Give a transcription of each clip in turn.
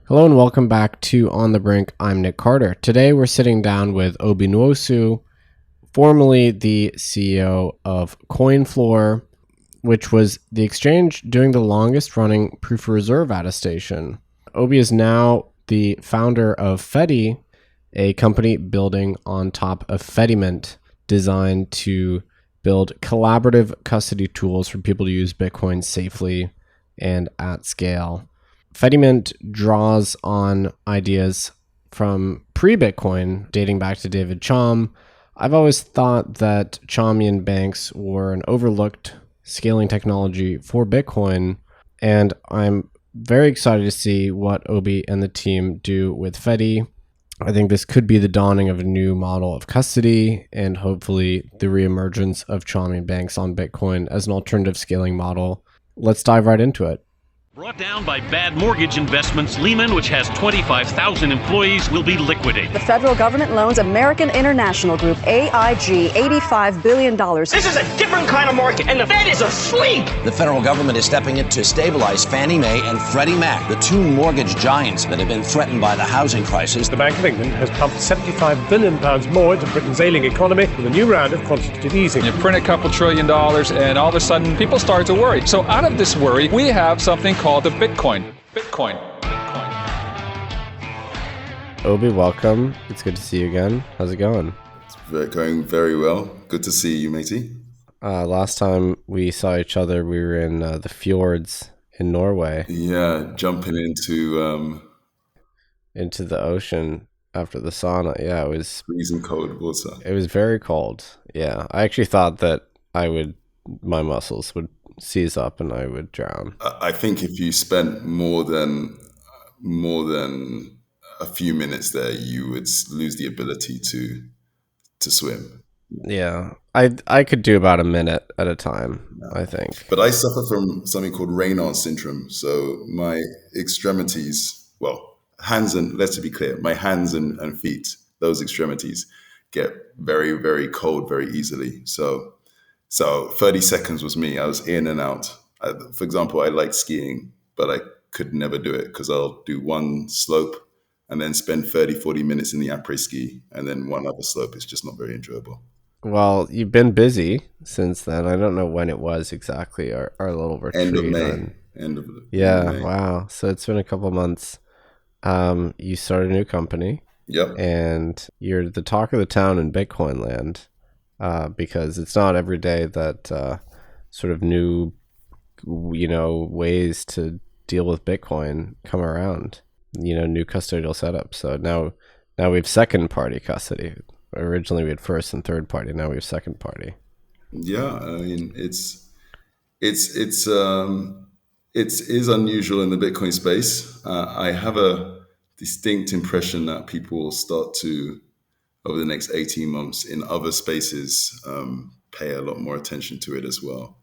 Hello and welcome back to On the Brink. I'm Nick Carter. Today we're sitting down with Obi Nwosu, formerly the CEO of Coinfloor, which was the exchange doing the longest running proof of reserve attestation. Obi is now the founder of Fedi, a company building on top of Fedimint, designed to build collaborative custody tools for people to use Bitcoin safely and at scale. Fedimint draws on ideas from pre-Bitcoin, dating back to David Chaum. I've always thought that Chaumian banks were an overlooked scaling technology for Bitcoin, and I'm very excited to see what Obi and the team do with Fedi. I think this could be the dawning of a new model of custody and hopefully the reemergence of Chaumian banks on Bitcoin as an alternative scaling model. Let's dive right into it. Brought down by bad mortgage investments, Lehman, which has 25,000 employees, will be liquidated. The federal government loans American International Group, AIG, $85 billion. This is a different kind of market, and the Fed is asleep. The federal government is stepping in to stabilize Fannie Mae and Freddie Mac, the two mortgage giants that have been threatened by the housing crisis. The Bank of England has pumped £75 billion more into Britain's ailing economy with a new round of quantitative easing. You print a couple $1 trillion, and all of a sudden, people start to worry. So out of this worry, we have something called the Bitcoin. Obi, welcome. It's good to see you again. How's it going? It's going very well. Good to see you, matey. Last time we saw each other, we were in the fjords in Norway. Yeah, jumping into the ocean after the sauna. Yeah, it was freezing cold water. It was very cold. Yeah, I actually thought that my muscles would seize up and I would drown. I think if you spent more than a few minutes there, you would lose the ability to swim. Yeah, I could do about a minute at a time, I think. But I suffer from something called Raynaud's syndrome. So my extremities, hands and, let's be clear, my hands and feet, those extremities get very, very cold very easily. So 30 seconds was me. I was in and out. For example, I like skiing, but I could never do it because I'll do one slope and then spend 30, 40 minutes in the après-ski and then one other slope. It's just not very enjoyable. Well, you've been busy since then. I don't know when it was exactly, our little retreat. End of May. May. Wow. So it's been a couple months. You started a new company. Yep. And you're the talk of the town in Bitcoin land. Because it's not every day that sort of new, ways to deal with Bitcoin come around, new custodial setups. So now we have second party custody. Originally we had first and third party. Now we have second party. Yeah, I mean it is unusual in the Bitcoin space. I have a distinct impression that people will start to, over the next 18 months in other spaces, pay a lot more attention to it as well.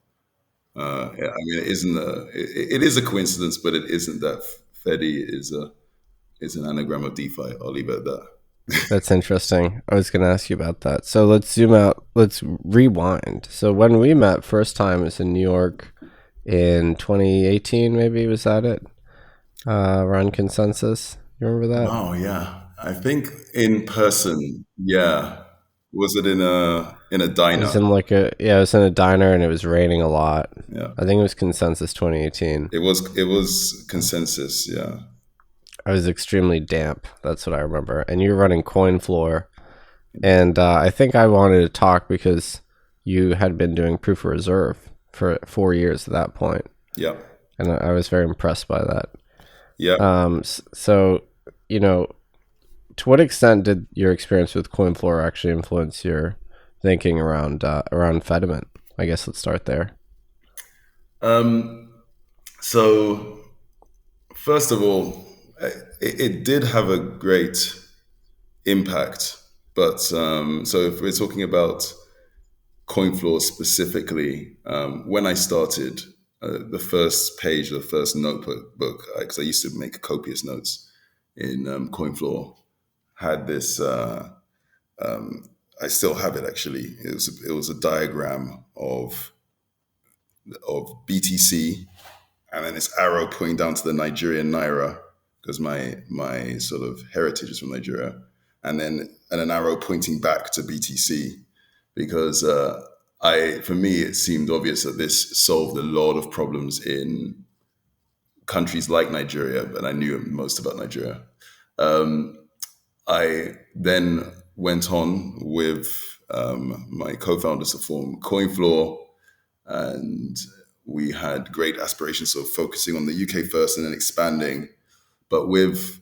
I mean, it is a coincidence, but it isn't that Fedi is an anagram of DeFi. I'll leave it at that. That's interesting. I was going to ask you about that. So let's zoom out. Let's rewind. So when we met first time was in New York in 2018, maybe, was that it? Around Consensus. You remember that? Oh, yeah. I think in person, yeah. Was it in a diner? It was it was in a diner and it was raining a lot. Yeah. I think it was Consensus 2018. It was Consensus, yeah. I was extremely damp. That's what I remember. And you were running Coinfloor. And I think I wanted to talk because you had been doing proof of reserve for 4 years at that point. Yeah. And I was very impressed by that. Yeah. So, to what extent did your experience with Coinfloor actually influence your thinking around Fedimint? I guess let's start there. So, first of all, it did have a great impact. But so if we're talking about Coinfloor specifically, when I started, the first page, the first notebook, because I used to make copious notes in Coinfloor, had this. I still have it actually. It was a diagram of BTC, and then this arrow pointing down to the Nigerian naira, because my sort of heritage is from Nigeria, and then an arrow pointing back to BTC, because for me it seemed obvious that this solved a lot of problems in countries like Nigeria, and I knew most about Nigeria. I then went on with my co-founders to form Coinfloor, and we had great aspirations of focusing on the UK first and then expanding, but with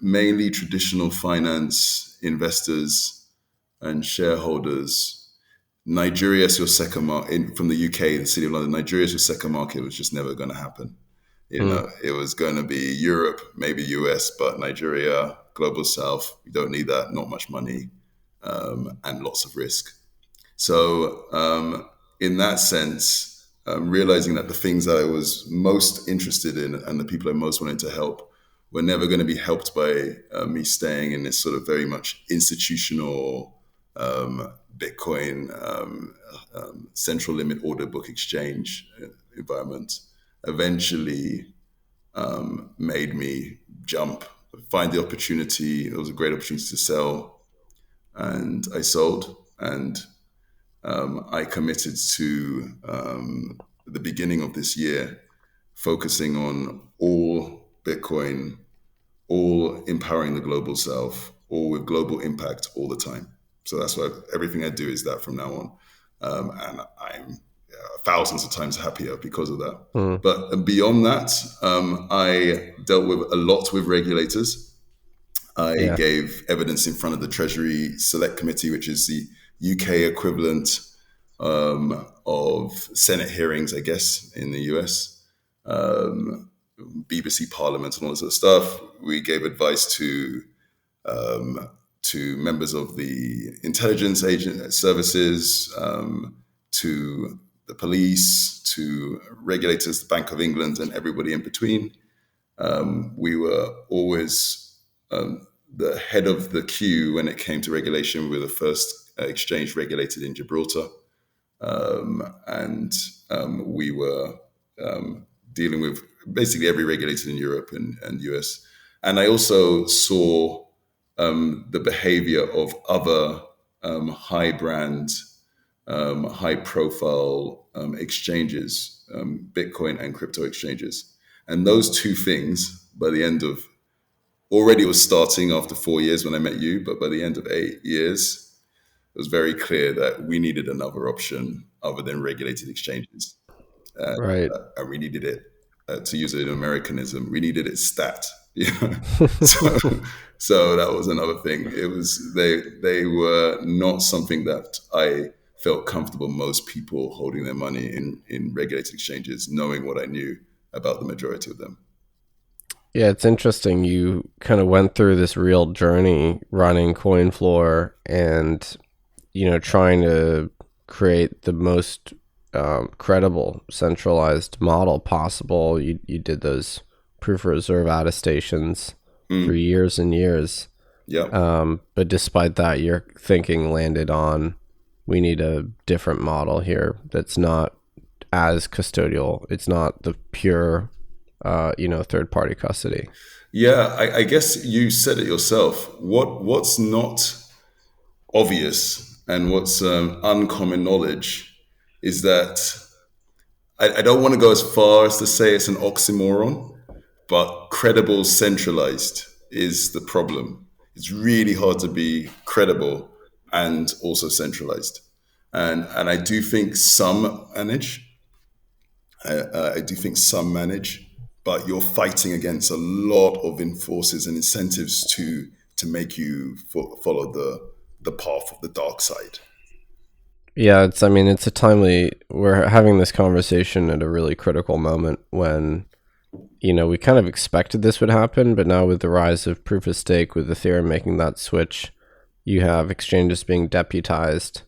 mainly traditional finance investors and shareholders. Nigeria as your second market from the UK, the City of London. Nigeria as your second market was just never going to happen. You know, it was going to be Europe, maybe US, but Nigeria, Global South, you don't need that, not much money, and lots of risk. So in that sense, realizing that the things that I was most interested in and the people I most wanted to help were never going to be helped by me staying in this sort of very much institutional Bitcoin central limit order book exchange environment, eventually made me find the opportunity. It was a great opportunity to sell, and I sold, and I committed to the beginning of this year focusing on all Bitcoin, all empowering the global South, all with global impact all the time. So that's why everything I do is that from now on. And I'm thousands of times happier because of that. But beyond that, I dealt with a lot with regulators. I gave evidence in front of the Treasury Select Committee, which is the UK equivalent of Senate hearings, I guess, in the US. BBC Parliament and all this sort of stuff. We gave advice to members of the intelligence agent services, to the police, to regulators, the Bank of England, and everybody in between. We were always the head of the queue when it came to regulation. We were the first exchange regulated in Gibraltar. And we were dealing with basically every regulator in Europe and US. And I also saw the behavior of other high brand, high profile exchanges, Bitcoin and crypto exchanges. And those two things, by the end of, already was starting after 4 years when I met you, but by the end of 8 years, it was very clear that we needed another option other than regulated exchanges. Right. And we needed it, to use an Americanism, we needed it stat. So that was another thing. It was, they were not something that I felt comfortable most people holding their money in regulated exchanges, knowing what I knew about the majority of them. Yeah, it's interesting. You kind of went through this real journey running Coinfloor and, trying to create the most credible centralized model possible. You did those proof of reserve attestations for years and years. Yeah. But despite that, your thinking landed on, we need a different model here that's not as custodial. It's not the pure, third-party custody. Yeah, I guess you said it yourself. What's not obvious and what's uncommon knowledge is that I don't want to go as far as to say it's an oxymoron, but credible centralized is the problem. It's really hard to be credible and also centralized. And I do think some manage. I do think some manage, but you're fighting against a lot of forces and incentives to make you follow the path of the dark side. Yeah, it's a timely, we're having this conversation at a really critical moment when, we kind of expected this would happen, but now with the rise of proof of stake, with Ethereum making that switch, you have exchanges being deputized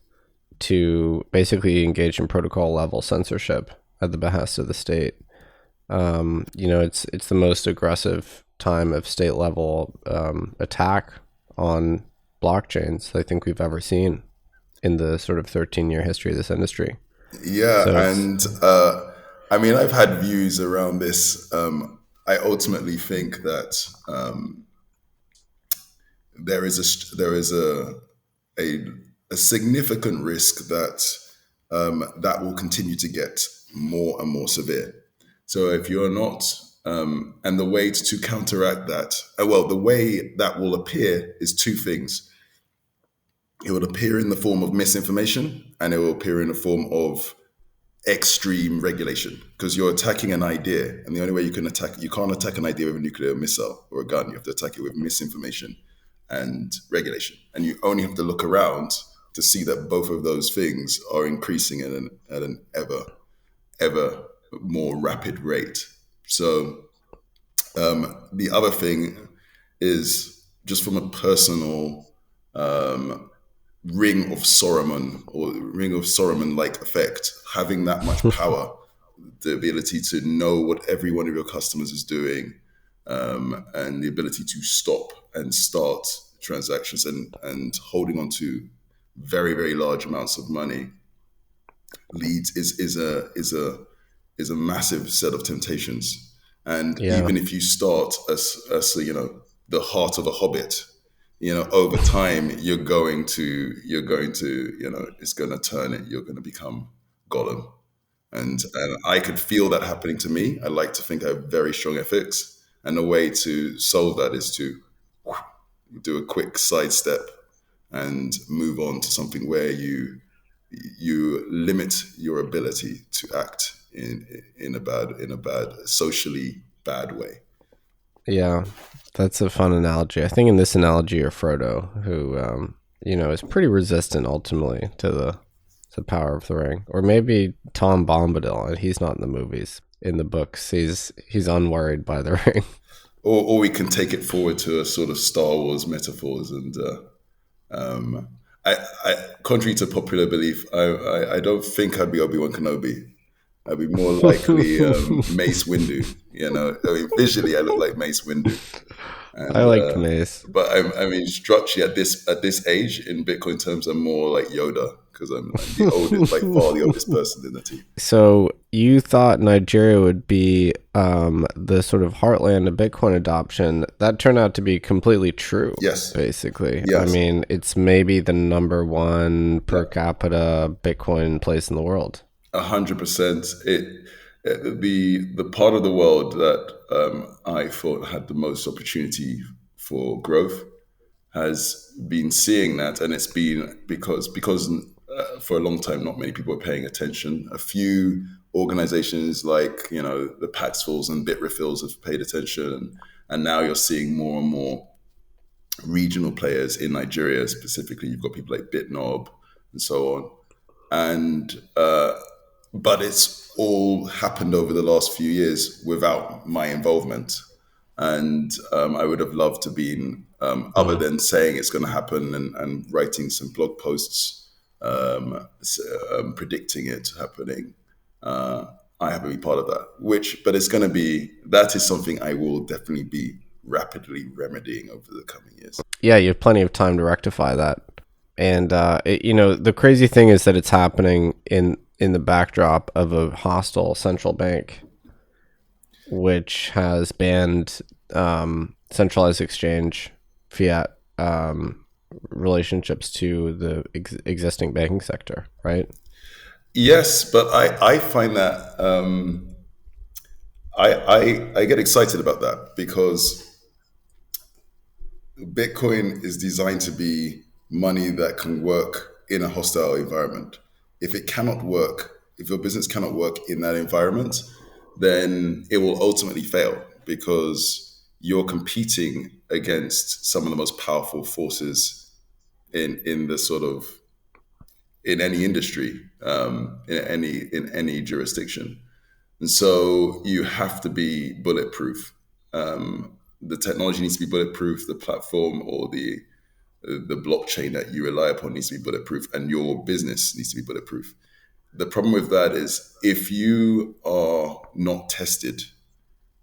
to basically engage in protocol level censorship at the behest of the state. It's the most aggressive time of state level attack on blockchains I think we've ever seen in the sort of 13-year history of this industry. Yeah, so and I've had views around this. I ultimately think that there is a significant risk that that will continue to get more and more severe. So if you're not, and the way to counteract that, the way that will appear is two things. It will appear in the form of misinformation, and it will appear in the form of extreme regulation, because you're attacking an idea, and the only way you can't attack an idea with a nuclear missile or a gun. You have to attack it with misinformation and regulation, and you only have to look around to see that both of those things are increasing at an ever more rapid rate. So the other thing is, just from a personal Ring of Saruman like effect, having that much power, the ability to know what every one of your customers is doing, and the ability to stop and start transactions, and holding on to very, very large amounts of money is a massive set of temptations. And even if you start as the heart of a hobbit, over time you're going to it's going to turn it. You're going to become Gollum, and I could feel that happening to me. I like to think I have very strong ethics, and the way to solve that is to do a quick sidestep and move on to something where you limit your ability to act in a bad socially bad way. Yeah, that's a fun analogy. I think in this analogy, you're Frodo, who is pretty resistant ultimately to the power of the ring, or maybe Tom Bombadil, and he's not in the movies. In the books, he's unworried by the ring. Or we can take it forward to a sort of Star Wars metaphors, and I contrary to popular belief, I don't think I'd be Obi-Wan Kenobi. I'd be more likely Mace Windu. Visually, I look like Mace Windu. And, I liked Mace, but structurally at this age in Bitcoin terms, I'm more like Yoda, because I'm the oldest, by far the oldest person in the team. So you thought Nigeria would be the sort of heartland of Bitcoin adoption. That turned out to be completely true. Yes, basically. Yes. It's maybe the number one per capita Bitcoin place in the world. 100%. The part of the world that I thought had the most opportunity for growth has been seeing that, and it's been because for a long time not many people were paying attention. A few organizations like the Paxfuls and Bitrefills have paid attention, and now you're seeing more and more regional players in Nigeria specifically. You've got people like BitNob and so on, and but it's all happened over the last few years without my involvement. And I would have loved to be other than saying it's going to happen and writing some blog posts predicting it happening. I haven't been part of that, but it's going to be, that is something I will definitely be rapidly remedying over the coming years. Yeah, you have plenty of time to rectify that. And, the crazy thing is that it's happening in the backdrop of a hostile central bank, which has banned centralized exchange fiat relationships to the existing banking sector, right? Yes, but I find that I get excited about that, because Bitcoin is designed to be money that can work in a hostile environment. If it cannot work, if your business cannot work in that environment, then it will ultimately fail, because you're competing against some of the most powerful forces in the sort of in any industry, in any jurisdiction, and so you have to be bulletproof. The technology needs to be bulletproof. The platform or the blockchain that you rely upon needs to be bulletproof, and your business needs to be bulletproof. The problem with that is, if you are not tested,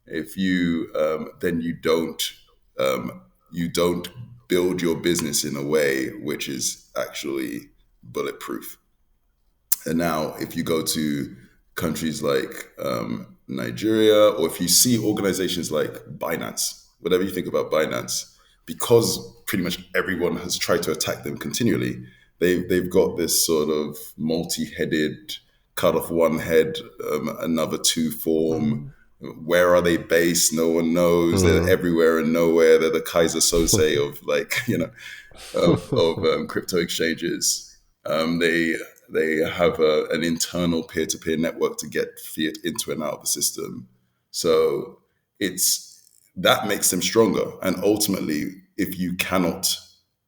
if you then you don't build your business in a way which is actually bulletproof. And now, if you go to countries like Nigeria, or if you see organizations like Binance, whatever you think about Binance, because pretty much everyone has tried to attack them continually, they've got this sort of multi-headed, cut off one head, another two form. Where are they based? No one knows. They're everywhere and nowhere. They're the Kaiser Sose of crypto exchanges. They have an internal peer-to-peer network to get fiat into and out of the system. So that makes them stronger. And ultimately, if you cannot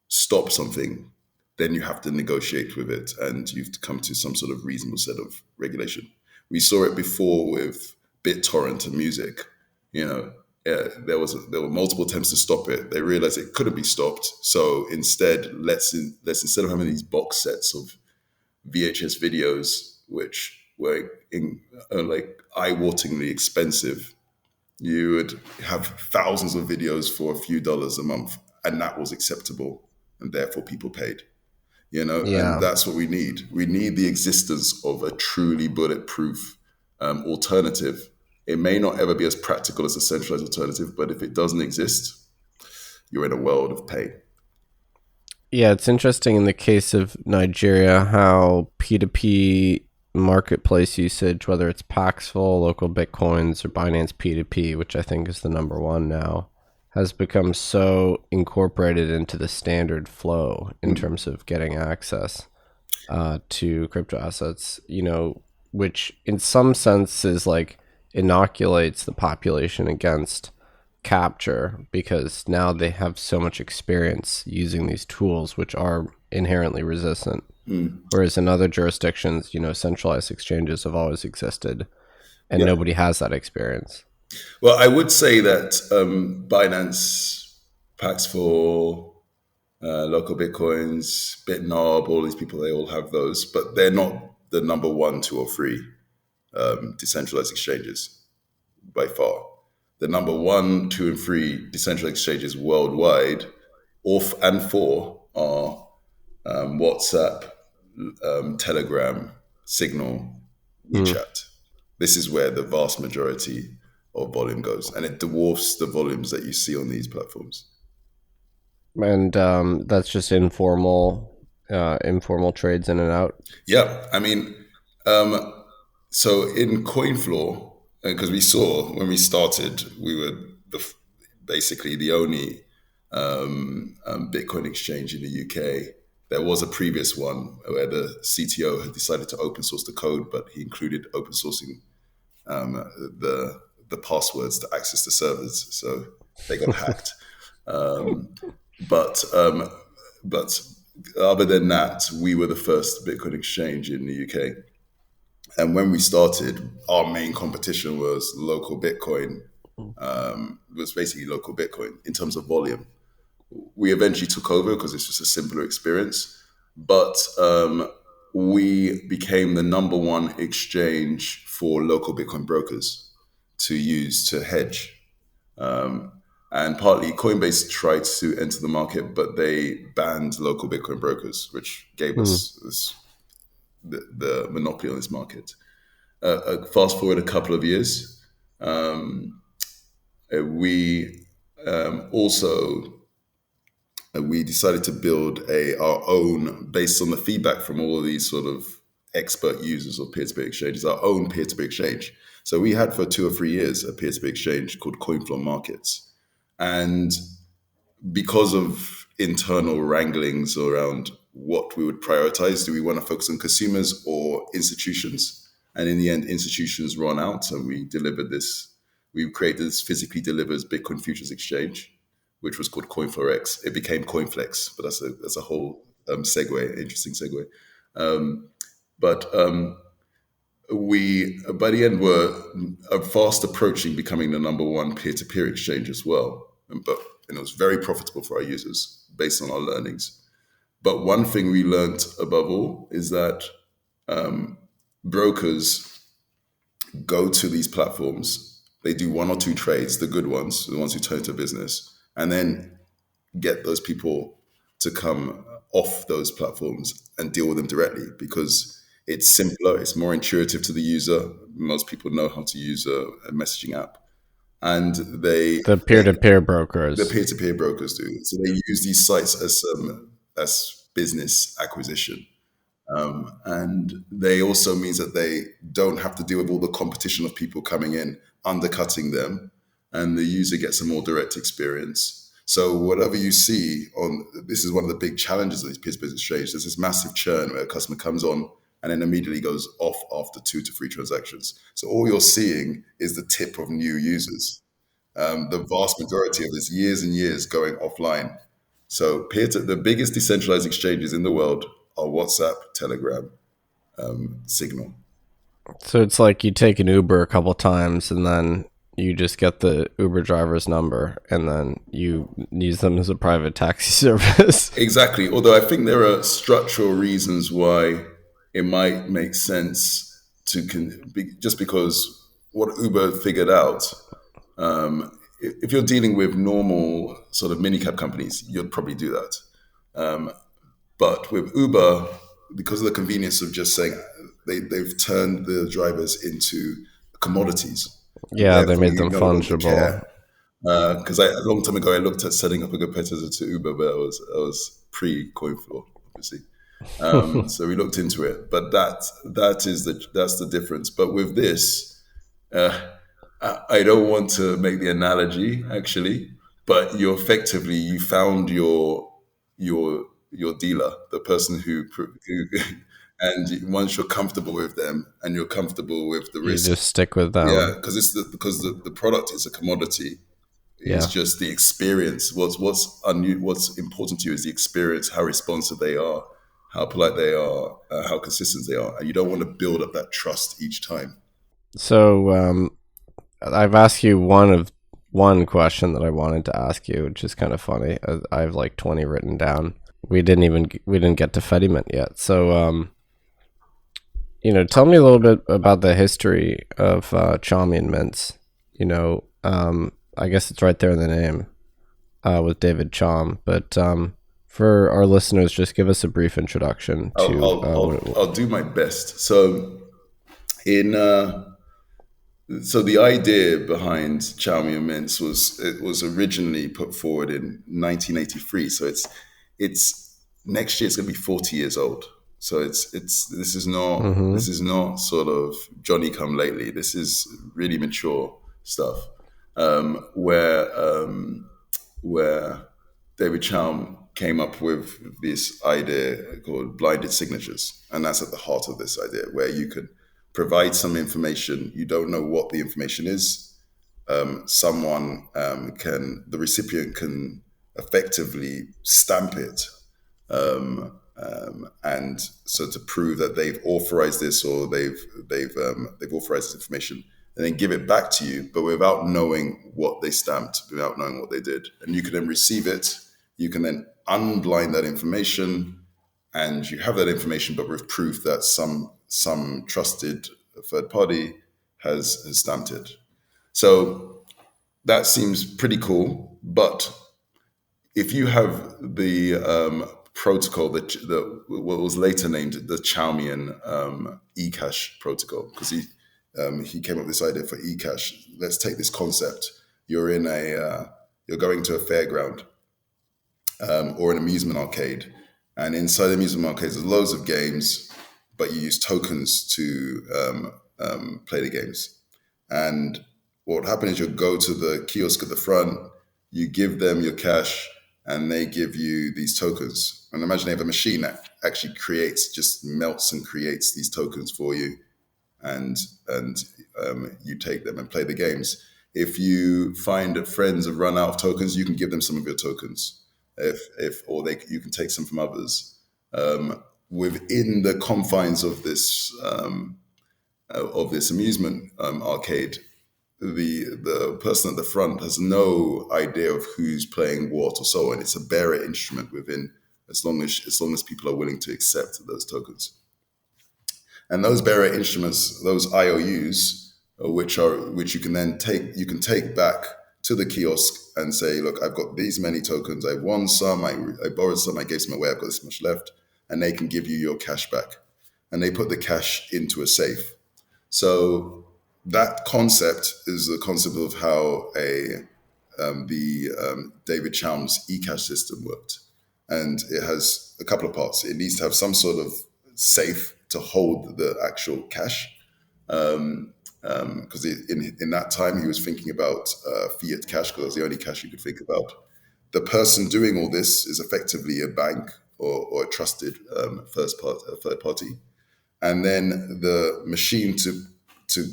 stop something, then you have to negotiate with it, and you have to come to some sort of reasonable set of regulation. We saw it before with BitTorrent and music. There were multiple attempts to stop it. They realized it couldn't be stopped. So instead, instead of having these box sets of VHS videos, which were eye-wateringly expensive, you would have thousands of videos for a few dollars a month, and that was acceptable, and therefore people paid. And that's what we need. We need the existence of a truly bulletproof alternative. It may not ever be as practical as a centralized alternative, but if it doesn't exist, you're in a world of pain. Yeah, it's interesting in the case of Nigeria how P2P marketplace usage, whether it's Paxful, local Bitcoins, or Binance P2P, which I think is the number one now, has become so incorporated into the standard flow in terms of getting access to crypto assets, which in some sense is like inoculates the population against capture, because now they have so much experience using these tools, which are inherently resistant. Whereas in other jurisdictions, centralized exchanges have always existed, and nobody has that experience. Well, I would say that Binance, Paxful, local Bitcoins, BitNob, all these people, they all have those, but they're not the number 1, 2, or 3 decentralized exchanges by far. The number 1, 2, and 3 decentralized exchanges worldwide, and 4 are WhatsApp, Telegram, Signal, WeChat. This is where the vast majority of volume goes, and it dwarfs the volumes that you see on these platforms. And that's just informal trades in and out. Yeah, I mean, so in Coinfloor, because we saw when we started, we were basically the only Bitcoin exchange in the UK. There was a previous one where the CTO had decided to open source the code, but he included open sourcing the passwords to access the servers, so they got hacked. But other than that, we were the first Bitcoin exchange in the UK. And when we started, our main competition was local Bitcoin. Was basically local Bitcoin in terms of volume. We eventually took over because it's just a simpler experience. But we became the number 1 exchange for local Bitcoin brokers to use to hedge. And partly Coinbase tried to enter the market, but they banned local Bitcoin brokers, which gave us the monopoly on this market. Fast forward a couple of years, we decided to build our own, based on the feedback from all of these sort of expert users of peer-to-peer exchanges, our own peer-to-peer exchange. So we had for 2 or 3 years a peer-to-peer exchange called Coinfloor Markets. And because of internal wranglings around what we would prioritize, do we want to focus on consumers or institutions? And in the end, institutions run out, and we created this physically delivers Bitcoin futures exchange, which was called Coinfloor X. It became Coinflex, but that's a whole interesting segue. We, by the end, were fast approaching becoming the number 1 peer-to-peer exchange as well. And it was very profitable for our users based on our learnings. But one thing we learned above all is that brokers go to these platforms, they do 1 or 2 trades, the good ones, the ones who turn to business, and then get those people to come off those platforms and deal with them directly, because It's simpler. It's more intuitive to the user. Most people know how to use a messaging app, and The peer-to-peer brokers. the peer-to-peer brokers do. So they use these sites as business acquisition. And they also means that they don't have to deal with all the competition of people coming in, undercutting them, and the user gets a more direct experience. So whatever you see this is one of the big challenges of these business exchange. There's this massive churn where a customer comes on and then immediately goes off after 2 to 3 transactions. So all you're seeing is the tip of new users. The vast majority of this years and years going offline. So the biggest decentralized exchanges in the world are WhatsApp, Telegram, Signal. So it's like you take an Uber a couple times and then you just get the Uber driver's number and then you use them as a private taxi service. Exactly. Although I think there are structural reasons why it might make sense just because what Uber figured out, if you're dealing with normal sort of minicab companies, you'd probably do that. But with Uber, because of the convenience of just saying they've turned the drivers into commodities. Yeah, they made them fungible. Because a long time ago, I looked at setting up a competitor to Uber, but I was pre-Coinfloor, obviously. So we looked into it, but that's the difference. But with this, I don't want to make the analogy actually, but you found your dealer, the person who and once you're comfortable with them and you're comfortable with the risk, you just stick with them. Yeah, because the product is a commodity. It's just the experience. What's important to you is the experience, how responsive they are, how polite they are, how consistent they are, and you don't want to build up that trust each time. So I've asked you one question that I wanted to ask you, which is kind of funny. I have like 20 written down. We didn't get to Fedimint yet. So tell me a little bit about the history of Chaumian Mints. I guess it's right there in the name with David Chaum. But for our listeners, just give us a brief introduction to. I'll do my best. So so the idea behind Chaumian Mints was originally put forward in 1983. So it's next year it's going to be 40 years old. So this is not sort of Johnny come lately. This is really mature stuff. Where David Chaum came up with this idea called blinded signatures, and that's at the heart of this idea, where you could provide some information. You don't know what the information is. The recipient can effectively stamp it, and so to prove that they've authorized this or they've authorized this information, and then give it back to you, but without knowing what they stamped, without knowing what they did. And you can then receive it. You can then unblind that information, and you have that information, but with proof that some trusted third party has stamped it. So that seems pretty cool. But if you have the protocol that what was later named the Chaumian eCash protocol, because he came up with this idea for eCash. Let's take this concept. You're going to a fairground or an amusement arcade, and inside the amusement arcades there's loads of games, but you use tokens to play the games. And what would happen is you'll go to the kiosk at the front, you give them your cash, and they give you these tokens. And imagine they have a machine that actually melts and creates these tokens for you. And you take them and play the games. If you find that friends have run out of tokens, you can give them some of your tokens. You can take some from others. Within the confines of this amusement arcade, the person at the front has no idea of who's playing what or so on. It's a bearer instrument within, as long as people are willing to accept those tokens. And those bearer instruments, those IOUs, which you can take back to the kiosk and say, look, I've got these many tokens. I won some, I borrowed some, I gave some away, I've got this much left, and they can give you your cash back. and they put the cash into a safe. So that concept is the concept of how David Chaum's eCash system worked. And it has a couple of parts. It needs to have some sort of safe to hold the actual cash. Because in that time, he was thinking about fiat cash, because it was the only cash you could think about. The person doing all this is effectively a bank or a trusted third party. And then the machine to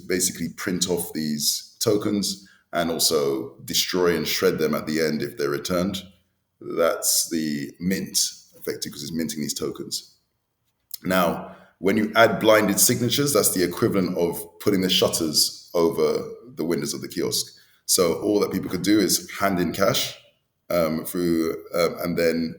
basically print off these tokens and also destroy and shred them at the end if they're returned. That's the mint, effectively, because it's minting these tokens. Now, when you add blinded signatures, that's the equivalent of putting the shutters over the windows of the kiosk. So all that people could do is hand in cash and then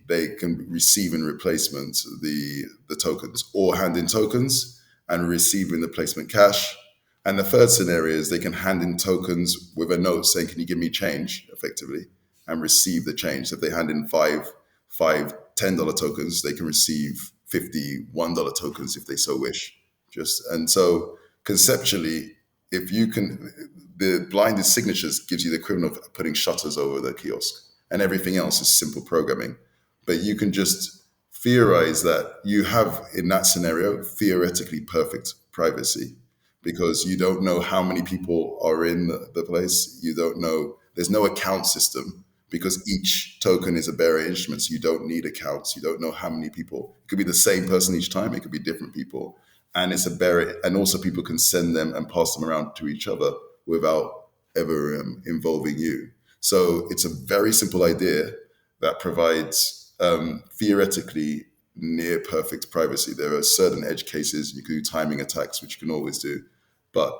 they can receive in replacement the tokens, or hand in tokens and receive in the placement cash. And the third scenario is they can hand in tokens with a note saying, "Can you give me change?" effectively, and receive the change. So if they hand in five $10 tokens, they can receive 50 $1 tokens if they so wish. And so conceptually, if you can, the blinded signatures gives you the equivalent of putting shutters over the kiosk, and everything else is simple programming. But you can just theorize that you have, in that scenario, theoretically perfect privacy, because you don't know how many people are in the place. You don't know, there's no account system, because each token is a bearer instrument, so you don't need accounts. You don't know how many people. It could be the same person each time. It could be different people. And it's a bearer, and also people can send them and pass them around to each other without ever involving you. So it's a very simple idea that provides theoretically near perfect privacy. There are certain edge cases. You can do timing attacks, which you can always do, but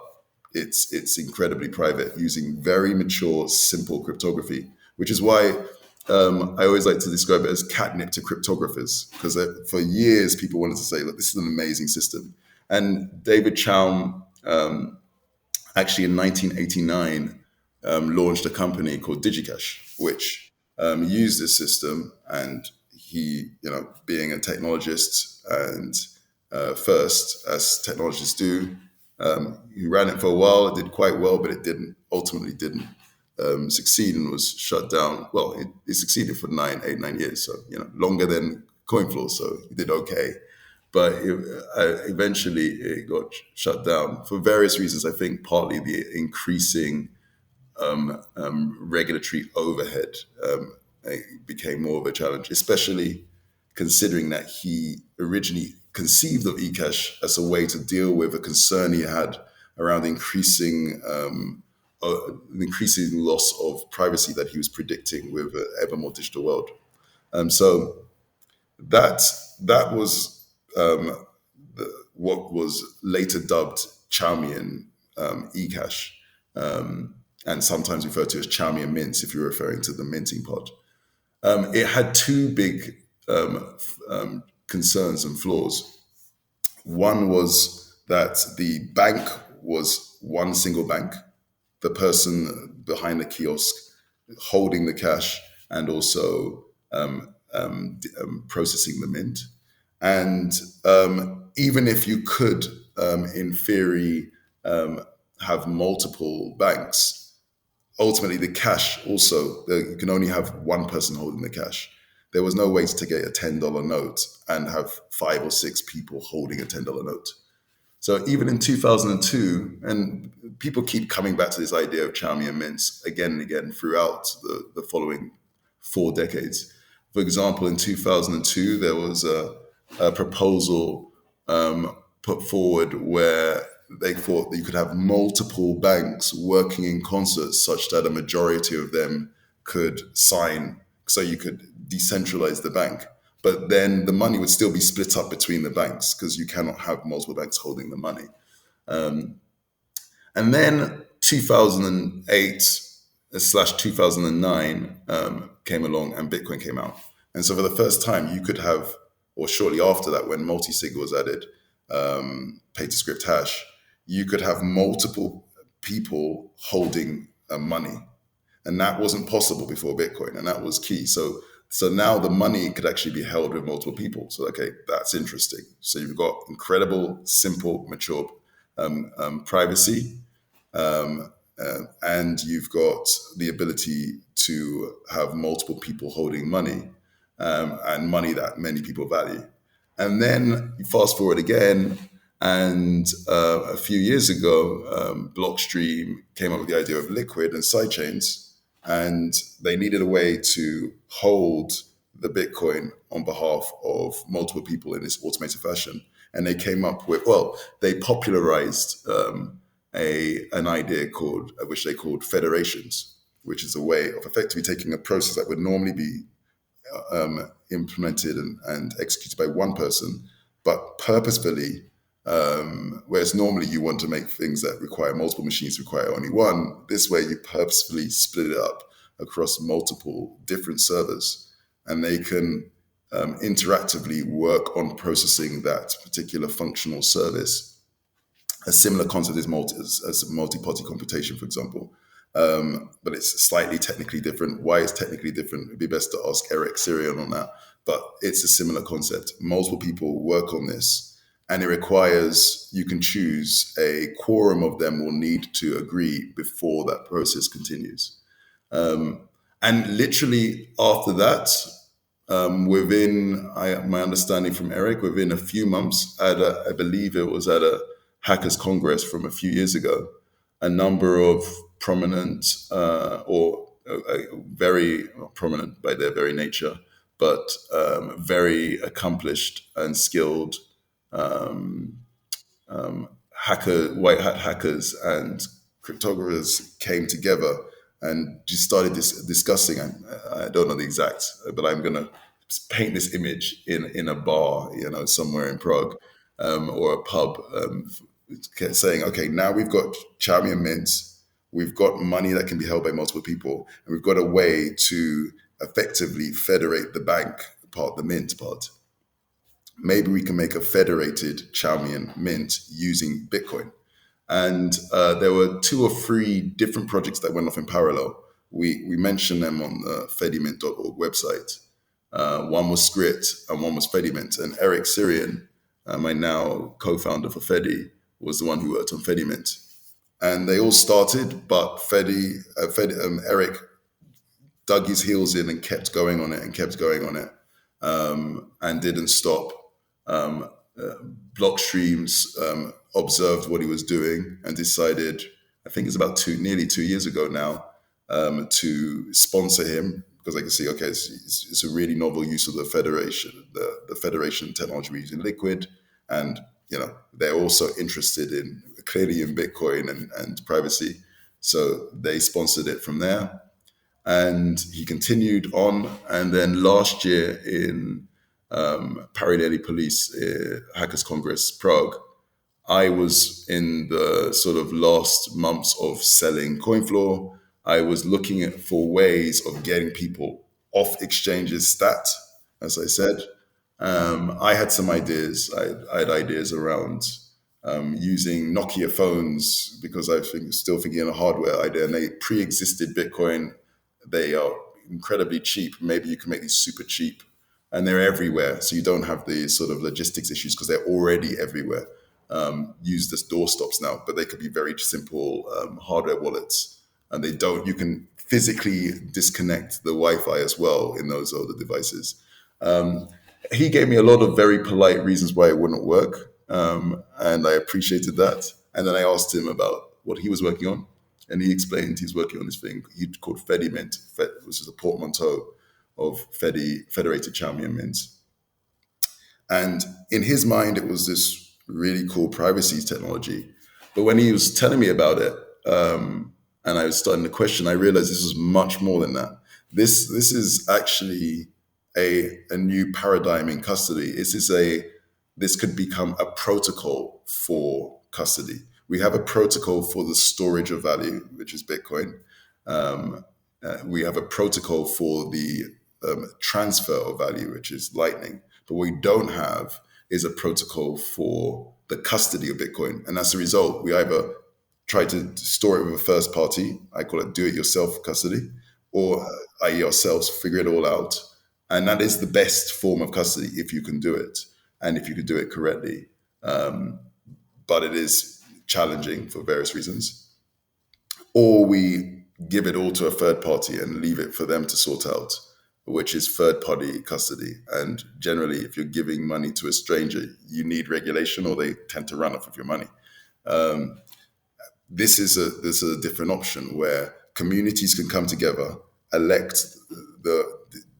it's incredibly private using very mature, simple cryptography, which is why I always like to describe it as catnip to cryptographers, because for years people wanted to say, look, this is an amazing system. And David Chaum, actually in 1989, launched a company called DigiCash, which used this system. And he, being a technologist and first, as technologists do, he ran it for a while. It did quite well, but it ultimately didn't succeed and was shut down. Well, it succeeded for 9 years, so longer than Coinfloor, so he did okay. But eventually it got shut down for various reasons. I think partly the increasing regulatory overhead became more of a challenge, especially considering that he originally conceived of eCash as a way to deal with a concern he had around the increasing loss of privacy that he was predicting with an ever more digital world. So that was what was later dubbed Chaumian eCash, and sometimes referred to as Chaumian Mints if you're referring to the minting part. It had two big concerns and flaws. One was that the bank was one single bank, the person behind the kiosk holding the cash and also processing the mint. And even if you could, in theory, have multiple banks, ultimately the cash also, you can only have one person holding the cash. There was no way to get a $10 note and have 5 or 6 people holding a $10 note. So even in 2002, and people keep coming back to this idea of Chaumian Mints again and again throughout the following 4 decades. For example, in 2002, there was a proposal put forward where they thought that you could have multiple banks working in concert such that a majority of them could sign, so you could decentralize the bank. But then the money would still be split up between the banks because you cannot have multiple banks holding the money. And then 2008/2009 came along and Bitcoin came out. And so for the first time, you could have, or shortly after that, when multi-sig was added, pay-to-script hash, you could have multiple people holding money. And that wasn't possible before Bitcoin, and that was key. So So now the money could actually be held with multiple people. So, okay, that's interesting. So you've got incredible, simple, mature privacy, and you've got the ability to have multiple people holding money, and money that many people value. And then you fast forward again, and a few years ago, Blockstream came up with the idea of Liquid and sidechains, and they needed a way to hold the Bitcoin on behalf of multiple people in this automated fashion. And they came up with, they popularized an idea which they called federations, which is a way of effectively taking a process that would normally be implemented and executed by one person, but purposefully, whereas normally you want to make things that require multiple machines require only one. This way you purposefully split it up across multiple different servers, and they can interactively work on processing that particular functional service. A similar concept is multi-party computation, for example. But it's slightly technically different. Why it's technically different, it'd be best to ask Eric Sirion on that. But it's a similar concept. Multiple people work on this, and it requires, you can choose, a quorum of them will need to agree before that process continues. And literally after that, within my understanding from Eric, within a few months, I believe it was at a Hackers Congress from a few years ago, a number of prominent very prominent by their very nature, but very accomplished and skilled white hat hackers and cryptographers came together and just started discussing. I don't know the exact, but I'm going to paint this image in a bar, somewhere in Prague, or a pub, saying, okay, now we've got Chaumian Mints, we've got money that can be held by multiple people, and we've got a way to effectively federate the bank part, the mint part. Maybe we can make a federated Chaumian Mint using Bitcoin. And there were 2 or 3 different projects that went off in parallel. We mentioned them on the Fedimint.org website. One was Scrit and one was Fedimint. And Eric Sirion, my now co-founder for Fedi, was the one who worked on Fedimint. And they all started, but Eric dug his heels in and kept going on it and didn't stop. Blockstreams observed what he was doing and decided, I think it's about nearly 2 years ago now, to sponsor him, because I can see, okay, it's a really novel use of the federation, the federation technology we're using Liquid, and they're also interested clearly in Bitcoin and privacy, so they sponsored it from there. And he continued on, and then last year in Paralelly Police Hackers Congress Prague, I was in the sort of last months of selling Coinfloor. I was looking for ways of getting people off exchanges stat, as I said. I had some ideas. I had ideas around using Nokia phones, because I was still thinking of a hardware idea, and they pre-existed Bitcoin. They are incredibly cheap. Maybe you can make these super cheap, and they're everywhere. So you don't have the sort of logistics issues because they're already everywhere. Use as doorstops now, but they could be very simple hardware wallets, and you can physically disconnect the Wi-Fi as well in those older devices. He gave me a lot of very polite reasons why it wouldn't work, and I appreciated that. And then I asked him about what he was working on, and he explained he's working on this thing he called Fedimint, which is a portmanteau of federated Chaumian Mints. And in his mind, it was this really cool privacy technology. But when he was telling me about it, and I was starting to question, I realized this was much more than that. This is actually a new paradigm in custody. This could become a protocol for custody. We have a protocol for the storage of value, which is Bitcoin. We have a protocol for the transfer of value, which is Lightning. But what we don't have is a protocol for the custody of Bitcoin. And as a result, we either try to store it with a first party, I call it do-it-yourself custody, or i.e. ourselves figure it all out And that is the best form of custody if you can do it, and if you can do it correctly. But it is challenging for various reasons. Or we give it all to a third party and leave it for them to sort out, which is third party custody. And generally, if you're giving money to a stranger, you need regulation, or they tend to run off with your money. This is a different option where communities can come together, elect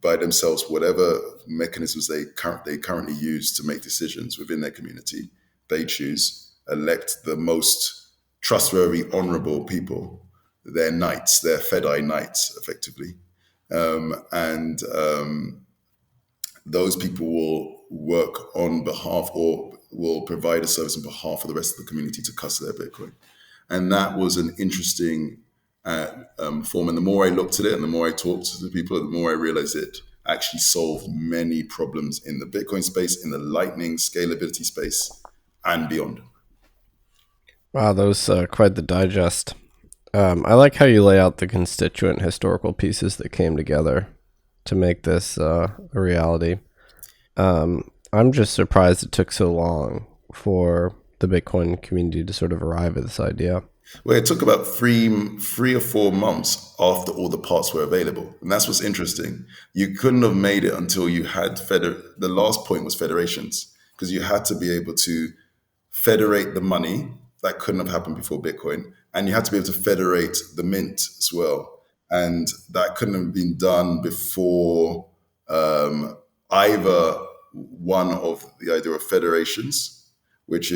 by themselves whatever mechanisms they currently use to make decisions within their community. They choose, elect the most trustworthy, honorable people, their knights, their Fedi knights, effectively. Those people will work on behalf, or will provide a service on behalf of the rest of the community to custody their Bitcoin. And that was an interesting form. And the more I looked at it and the more I talked to the people, the more I realized it actually solved many problems in the Bitcoin space, in the Lightning scalability space, and beyond. Wow, that was quite the digest. I like how you lay out the constituent historical pieces that came together to make this a reality. I'm just surprised it took so long for the Bitcoin community to sort of arrive at this idea. Well, it took about three or 4 months after all the parts were available. And that's what's interesting. You couldn't have made it until you had the last point was federations, because you had to be able to federate the money. That couldn't have happened before Bitcoin. And you had to be able to federate the mint as well. And that couldn't have been done before either one of the idea of federations, which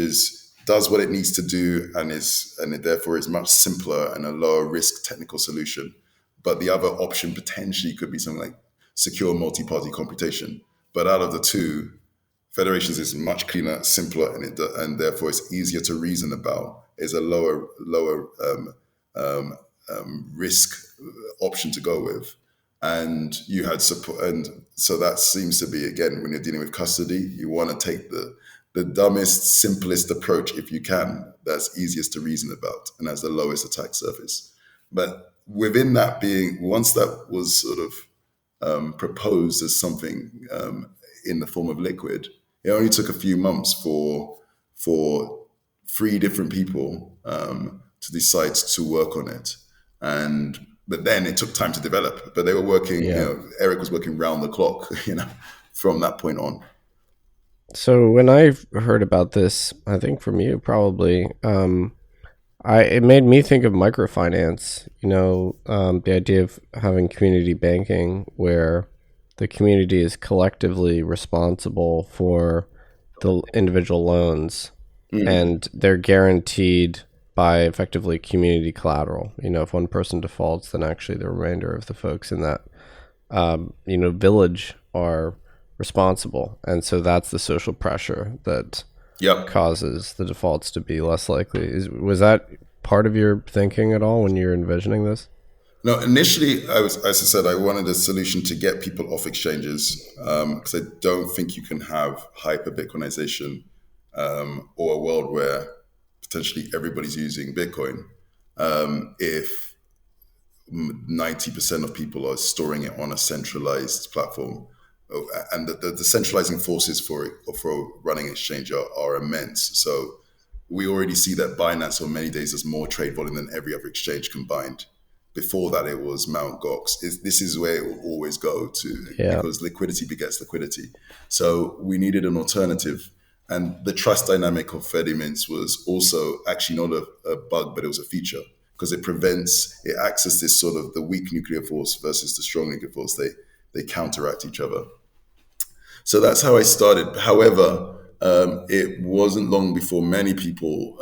does what it needs to do and it therefore is much simpler and a lower risk technical solution. But the other option potentially could be something like secure multi-party computation. But out of the two, federations is much cleaner, simpler, and therefore it's easier to reason about. Is a lower risk option to go with, and you had support, and so that seems to be, again, when you're dealing with custody, you want to take the dumbest, simplest approach if you can. That's easiest to reason about and has the lowest attack surface. But within that being, once that was sort of proposed as something in the form of liquid, it only took a few months for 3 different people to decide to work on it. But then it took time to develop. But they were working, Eric was working round the clock, from that point on. So when I heard about this, I think from you probably, it made me think of microfinance, the idea of having community banking where the community is collectively responsible for the individual loans, and they're guaranteed by effectively community collateral. If one person defaults, then actually the remainder of the folks in that village are responsible. And so that's the social pressure that causes the defaults to be less likely. Was that part of your thinking at all when you're envisioning this? No, initially, as I said, I wanted a solution to get people off exchanges, because I don't think you can have hyper Bitcoinization or a world where potentially everybody's using Bitcoin if 90% of people are storing it on a centralized platform. And the centralizing forces for running exchange are immense. So we already see that Binance on many days has more trade volume than every other exchange combined. Before that, it was Mt. Gox. This is where it will always go to, because liquidity begets liquidity. So we needed an alternative. And the trust dynamic of Fedimint was also actually not a bug, but it was a feature, because it acts as this sort of the weak nuclear force versus the strong nuclear force. They counteract each other. So that's how I started. However, it wasn't long before many people,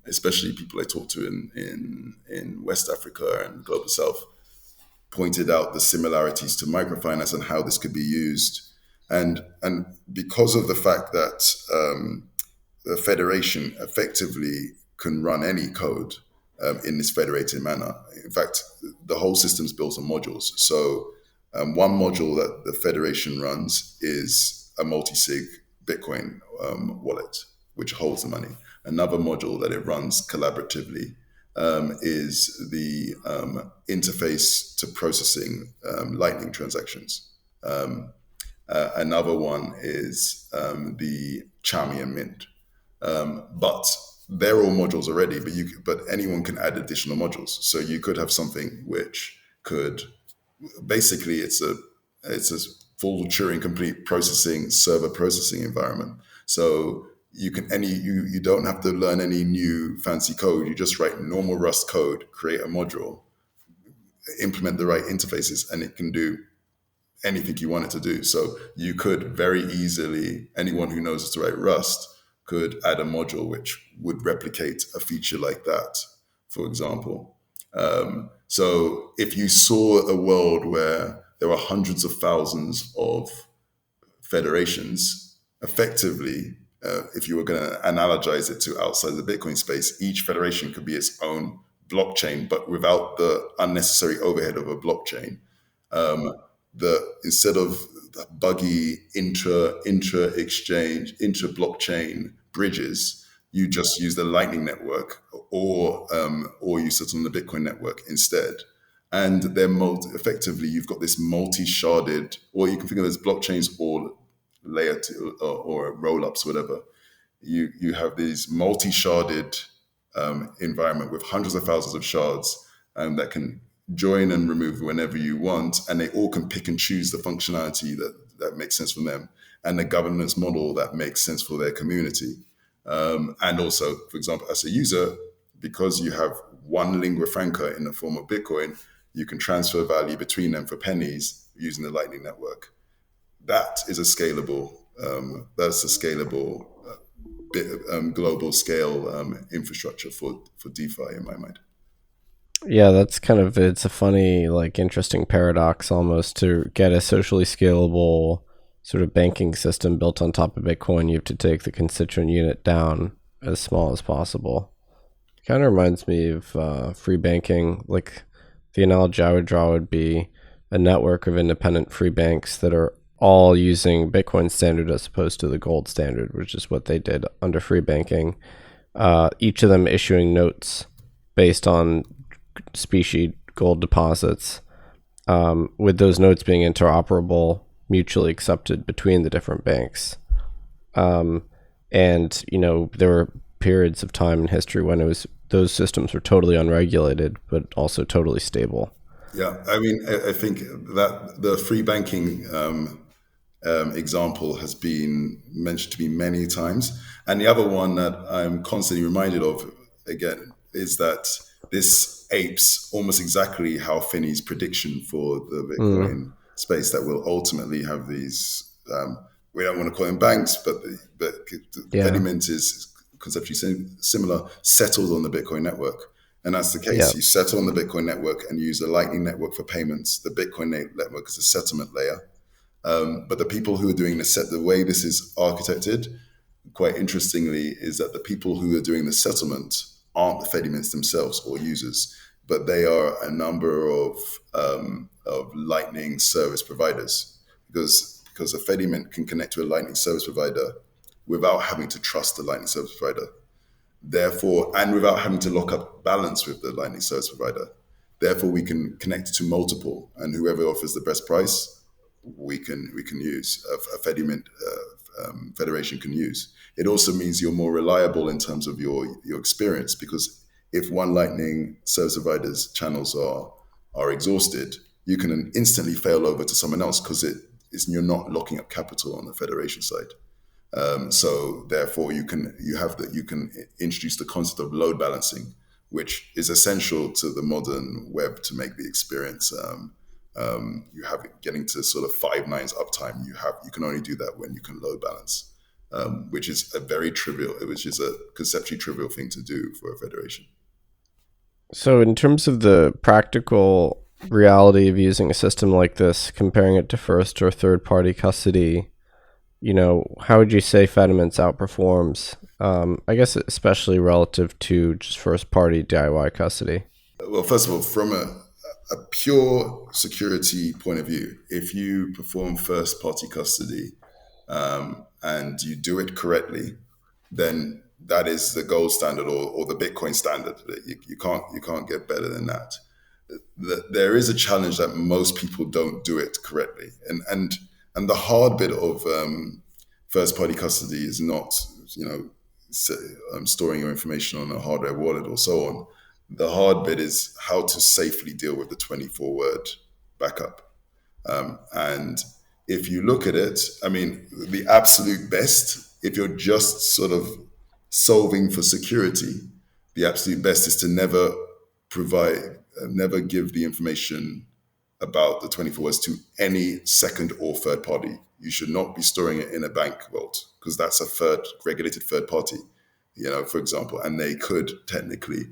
especially people I talked to in West Africa and Global South, pointed out the similarities to microfinance and how this could be used. And because of the fact that the federation effectively can run any code in this federated manner. In fact, the whole system's built on modules. So one module that the federation runs is a multi-sig Bitcoin wallet, which holds the money. Another module that it runs collaboratively is the interface to processing Lightning transactions. Another one is the Chaumian Mint. But they're all modules already, but anyone can add additional modules. So you could have something which could basically it's a full Turing complete server processing environment. So you don't have to learn any new fancy code. You just write normal Rust code, create a module, implement the right interfaces, and it can do anything you want it to do. So you could very easily, anyone who knows how to write Rust could add a module which would replicate a feature like that, for example. So if you saw a world where there are hundreds of thousands of federations, effectively, if you were going to analogize it to outside the Bitcoin space, each federation could be its own blockchain, but without the unnecessary overhead of a blockchain. Instead of the buggy intra-exchange, intra-blockchain bridges, you just use the Lightning Network, or you sit on the Bitcoin network instead. And they're effectively, you've got this multi-sharded, or you can think of it as blockchains or layer two, or roll-ups, whatever. You have these multi-sharded environment with hundreds of thousands of shards that can join and remove whenever you want, and they all can pick and choose the functionality that makes sense for them, and the governance model that makes sense for their community. And also, for example, as a user, because you have one lingua franca in the form of Bitcoin, you can transfer value between them for pennies using the Lightning Network. That is a scalable, global scale infrastructure for DeFi in my mind. Yeah, that's it's a funny, interesting paradox almost. To get a socially scalable sort of banking system built on top of Bitcoin, you have to take the constituent unit down as small as possible. Kind of reminds me of free banking. Like, the analogy I would draw would be a network of independent free banks that are all using Bitcoin standard as opposed to the gold standard, which is what they did under free banking. Each of them issuing notes based on specie gold deposits, with those notes being interoperable, mutually accepted between the different banks. And there were periods of time in history when those systems were totally unregulated, but also totally stable. Yeah, I mean, I think that the free banking example has been mentioned to me many times. And the other one that I'm constantly reminded of, again, is that this apes almost exactly Hal Finney's prediction for the Bitcoin space, that will ultimately have these, we don't want to call them banks, but Fedimint is conceptually similar, settled on the Bitcoin network. And that's the case. You settle on the Bitcoin network and use the Lightning Network for payments. The Bitcoin network is a settlement layer. But the people who are doing the way this is architected, quite interestingly, is that the people who are doing the settlement aren't the Fedimints themselves or users, but they are a number of Lightning service providers, because a Fedimint can connect to a Lightning service provider without having to trust the Lightning service provider. Therefore, and without having to lock up balance with the Lightning service provider. Therefore, we can connect to multiple, and whoever offers the best price, we can use. A Fedimint federation can use. It also means you're more reliable in terms of your experience, because if one Lightning service provider's channels are exhausted, you can instantly fail over to someone else, because you're not locking up capital on the federation side. So therefore, you can introduce the concept of load balancing, which is essential to the modern web to make the experience. You have it getting to sort of 5 nines uptime. You can only do that when you can load balance, which is a conceptually trivial thing to do for a federation. So in terms of the practical reality of using a system like this, comparing it to first or third party custody, how would you say Fedimints outperforms, I guess, especially relative to just first party DIY custody? Well, first of all, from a pure security point of view, if you perform first party custody and you do it correctly, then that is the gold standard or the Bitcoin standard. You can't get better than that. there is a challenge that most people don't do it correctly, and the hard bit of first party custody is not storing your information on a hardware wallet or so on. The hard bit is how to safely deal with the 24-word backup. And if you look at it, I mean, the absolute best, if you're just sort of solving for security, the absolute best is to never give the information about the 24 words to any second or third party. You should not be storing it in a bank vault, because that's a regulated third party, for example, and they could technically,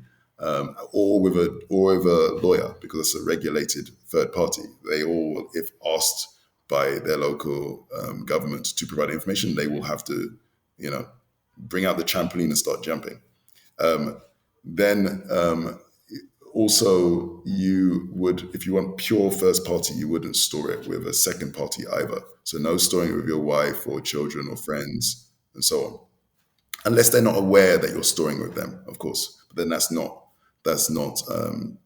or with a lawyer, because it's a regulated third party. They all, if asked by their local government to provide information, they will have to, bring out the trampoline and start jumping. Also, you would, if you want pure first party, you wouldn't store it with a second party either. So no storing it with your wife or children or friends and so on, unless they're not aware that you're storing with them, of course. But then that's not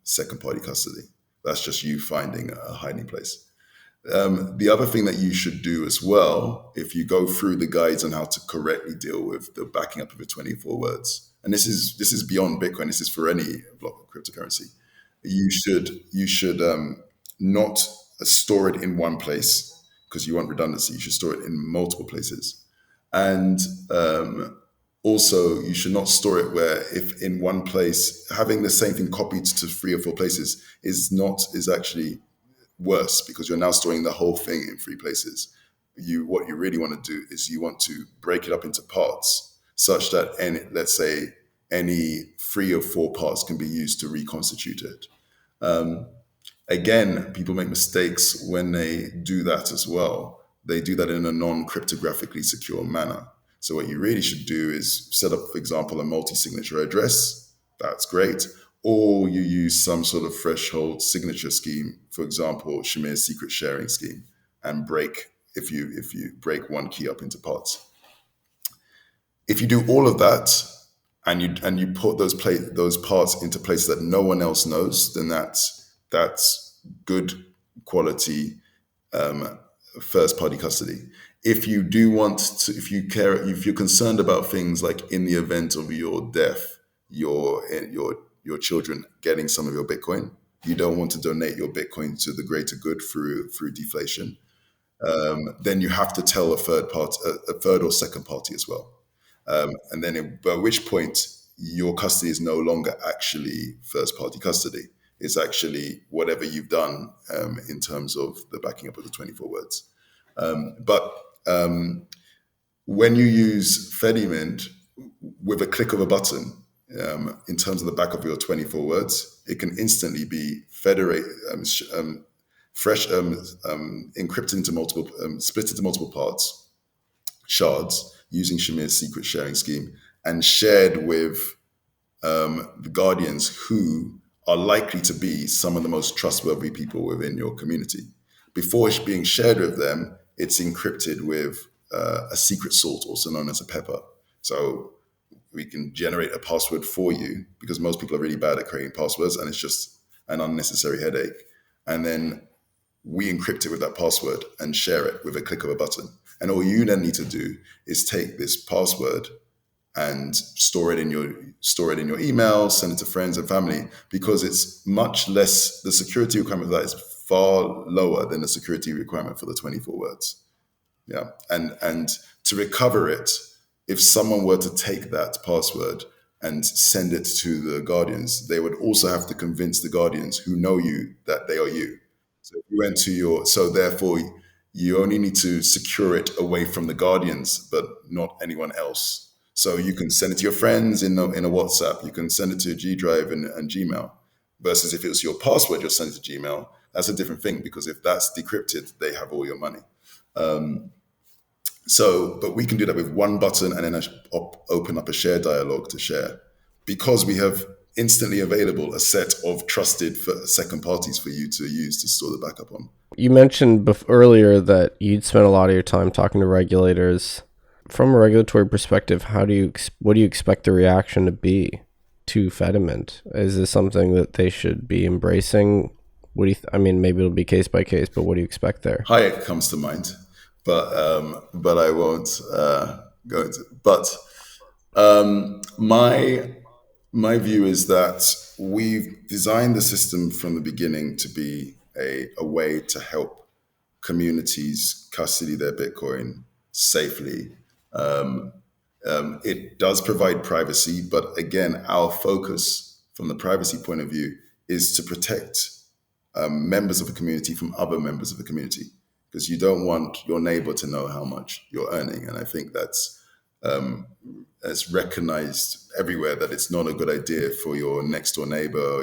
second party custody. That's just you finding a hiding place. The other thing that you should do as well, if you go through the guides on how to correctly deal with the backing up of the 24 words, and this is beyond Bitcoin, this is for any block of cryptocurrency, you should not store it in one place, because you want redundancy. You should store it in multiple places. And also, you should not store it where, if in one place, having the same thing copied to 3 or 4 places is actually worse, because you're now storing the whole thing in 3 places. What you really want to do is you want to break it up into parts, such that any 3 or 4 parts can be used to reconstitute it. Again, people make mistakes when they do that as well. They do that in a non-cryptographically secure manner. So what you really should do is set up, for example, a multi-signature address. That's great. Or you use some sort of threshold signature scheme, for example, Chaumian's secret sharing scheme, and if you break one key up into parts. If you do all of that and you put those parts into places that no one else knows, then that's good quality first party custody. If you do want to, if you're concerned about things like, in the event of your death, your children getting some of your Bitcoin, you don't want to donate your Bitcoin to the greater good through deflation, then you have to tell a third or second party as well. And then by which point your custody is no longer actually first party custody. It's actually whatever you've done in terms of the backing up of the 24 words. But when you use Fedimint, with a click of a button, in terms of the backup of your 24 words, it can instantly be federated, encrypted into multiple, split into multiple parts, shards, using Chaumian's secret sharing scheme, and shared with the guardians, who are likely to be some of the most trustworthy people within your community. Before it's being shared with them, it's encrypted with a secret salt, also known as a pepper. So we can generate a password for you, because most people are really bad at creating passwords, and it's just an unnecessary headache. And then we encrypt it with that password and share it with a click of a button. And all you then need to do is take this password and store it in your email, send it to friends and family, because it's much less, the security requirement for that is far lower than the security requirement for the 24 words. Yeah. And to recover it, if someone were to take that password and send it to the guardians, they would also have to convince the guardians, who know you, that they are you. So if you went to so therefore you only need to secure it away from the guardians, but not anyone else. So you can send it to your friends in a WhatsApp. You can send it to a G Drive and Gmail. Versus if it was your password, you're sending it to Gmail. That's a different thing, because if that's decrypted, they have all your money. But we can do that with one button, and then open up a share dialogue to share, because we have instantly available a set of trusted second parties for you to use to store the backup on. You mentioned earlier that you'd spent a lot of your time talking to regulators. From a regulatory perspective, what do you expect the reaction to be? to Fedimint? Is this something that they should be embracing? What do you? I mean, maybe it'll be case by case, but what do you expect there? Hayek comes to mind, but I won't go into. But my view is that we've designed the system from the beginning to be a way to help communities custody their Bitcoin safely. It does provide privacy, but again, our focus from the privacy point of view is to protect members of a community from other members of the community, because you don't want your neighbor to know how much you're earning. And I think that's recognized everywhere that it's not a good idea for your next door neighbor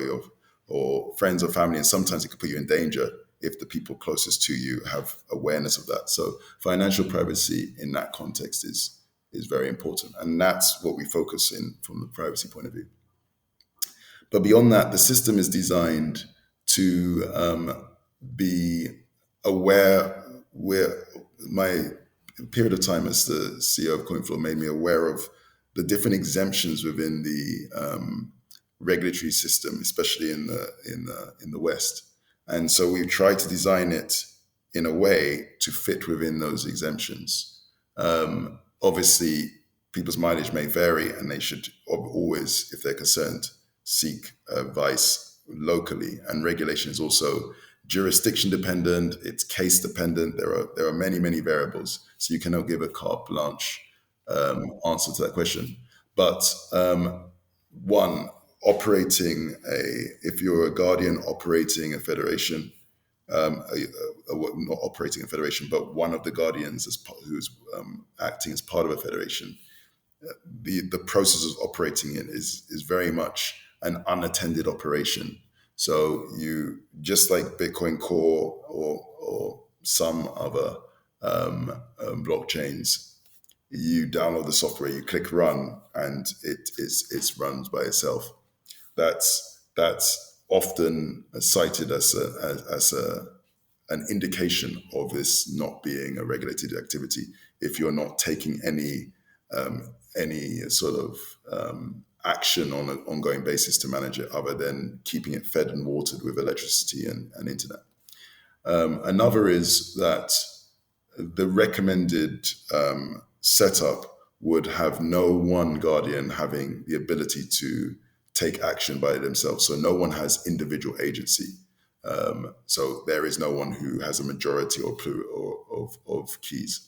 or friends or family. And sometimes it could put you in danger if the people closest to you have awareness of that. So financial privacy in that context is very important. And that's what we focus in from the privacy point of view. But beyond that, the system is designed to be aware. My period of time as the CEO of Coinfloor made me aware of the different exemptions within the regulatory system, especially in the West. And so we've tried to design it in a way to fit within those exemptions. Obviously, people's mileage may vary, and they should always, if they're concerned, seek advice locally. And regulation is also jurisdiction dependent, it's case dependent. There are many variables, so you cannot give a carte blanche answer to that question. But if you're a guardian operating a federation, not operating a federation, but one of the guardians who's acting as part of a federation, the process of operating it is very much an unattended operation. So you, just like Bitcoin Core or some other blockchains, you download the software, you click run, and it runs by itself. That's often cited as an indication of this not being a regulated activity if you're not taking any sort of action on an ongoing basis to manage it, other than keeping it fed and watered with electricity and internet. Another is that the recommended setup would have no one guardian having the ability to take action by themselves. So no one has individual agency. So there is no one who has a majority of keys.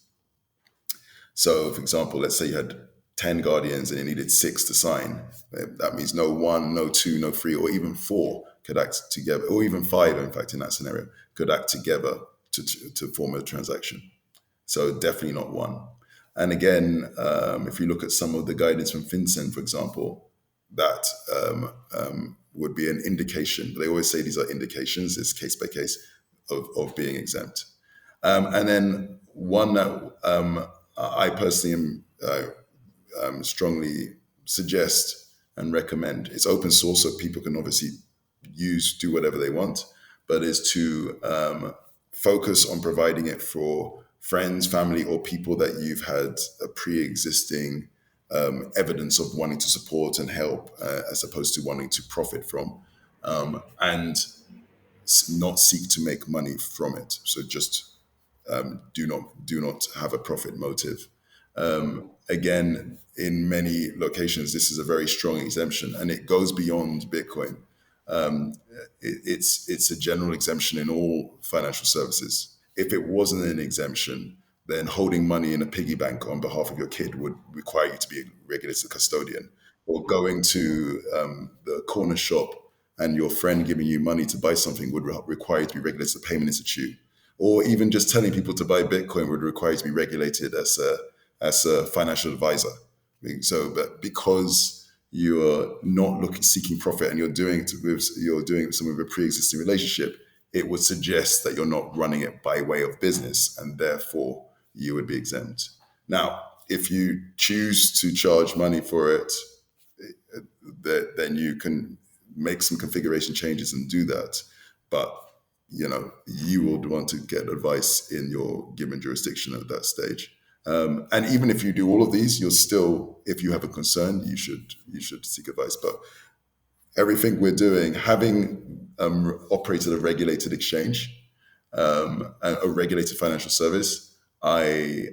So, for example, let's say you had 10 guardians and you needed 6 to sign. That means no 1, no 2, no 3, or even 4 could act together, or even 5, in fact, in that scenario, could act together to form a transaction. So definitely not one. And again, if you look at some of the guidance from FinCEN, for example, that would be an indication. They always say these are indications, it's case by case, of being exempt. And then one that I personally strongly suggest and recommend, it's open source, so people can obviously do whatever they want, but is to focus on providing it for friends, family, or people that you've had a pre-existing evidence of wanting to support and help, as opposed to wanting to profit from, and not seek to make money from it. So just do not have a profit motive. Again, in many locations, this is a very strong exemption, and it goes beyond Bitcoin. It's a general exemption in all financial services. If it wasn't an exemption, then holding money in a piggy bank on behalf of your kid would require you to be regulated as a custodian, or going to the corner shop and your friend giving you money to buy something would require you to be regulated as a payment institute, or even just telling people to buy Bitcoin would require you to be regulated as a financial advisor. So, but because you're not seeking profit and you're doing it with some of a pre-existing relationship, it would suggest that you're not running it by way of business, and therefore you would be exempt. Now, if you choose to charge money for it, then you can make some configuration changes and do that. But you would want to get advice in your given jurisdiction at that stage. And even if you do all of these, you're still, if you have a concern, you should seek advice. But everything we're doing, having operated a regulated exchange, a regulated financial service, I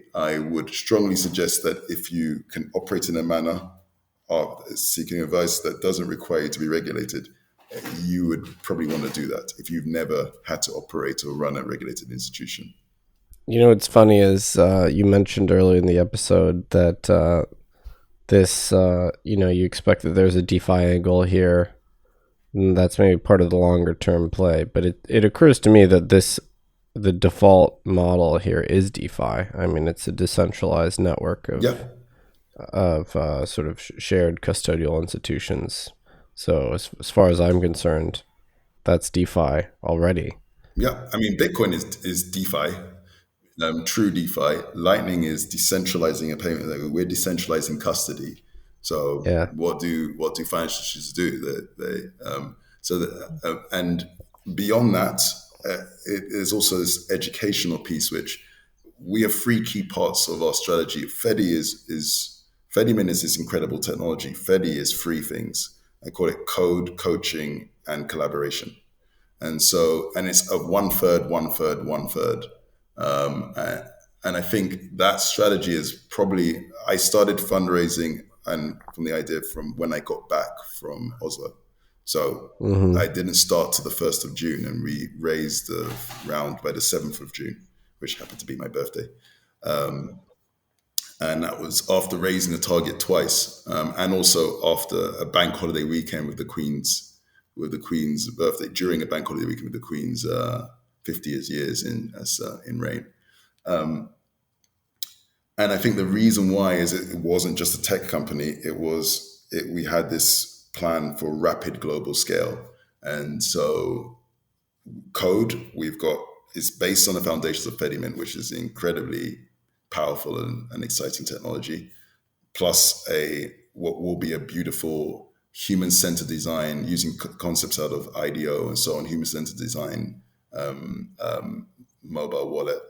would strongly suggest that if you can operate in a manner of seeking advice that doesn't require you to be regulated, you would probably want to do that if you've never had to operate or run a regulated institution. You know, what's funny is you mentioned earlier in the episode that you expect that there's a DeFi angle here. And that's maybe part of the longer term play. But it occurs to me that the default model here is DeFi. I mean, it's a decentralized network of sort of shared custodial institutions. So as far as I'm concerned, that's DeFi already. Yeah, I mean, Bitcoin is DeFi, true DeFi. Lightning is decentralizing a payment. We're decentralizing custody. So Yeah. what do financial institutions do? And beyond that, it is also this educational piece, which we have three key parts of our strategy. Fedimint is this incredible technology. Fedi is three things. I call it code, coaching, and collaboration. And it's a 1/3, 1/3, 1/3. And I think that strategy is probably, I started fundraising and from the idea from when I got back from Oslo. So I didn't start to the 1st of June, and we raised the round by the 7th of June, which happened to be my birthday. And that was after raising the target twice, and also after a bank holiday weekend with the Queen's birthday, during a bank holiday weekend with the Queen's 50th years in reign. And I think the reason why is it wasn't just a tech company. We had this plan for rapid global scale. And so code is based on the foundations of Fedimint, which is incredibly powerful and exciting technology, plus what will be a beautiful human-centered design using concepts out of IDO and so on, human-centered design mobile wallet.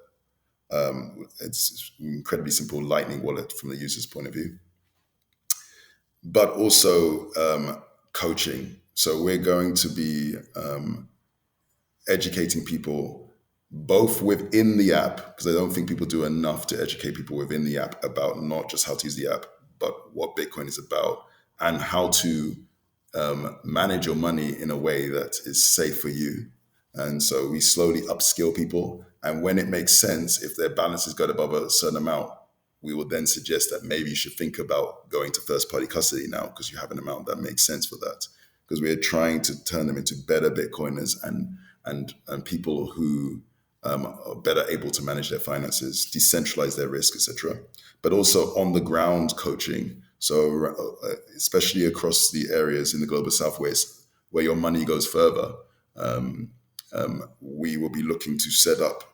It's incredibly simple Lightning wallet from the user's point of view, but also coaching. So we're going to be educating people both within the app, because I don't think people do enough to educate people within the app about not just how to use the app, but what Bitcoin is about and how to manage your money in a way that is safe for you. And so we slowly upskill people. And when it makes sense, if their balance has got above a certain amount, we will then suggest that maybe you should think about going to first-party custody now because you have an amount that makes sense for that. Because we are trying to turn them into better Bitcoiners and people who are better able to manage their finances, decentralize their risk, etc. But also on the ground coaching. So especially across the areas in the global Southwest where your money goes further, we will be looking to set up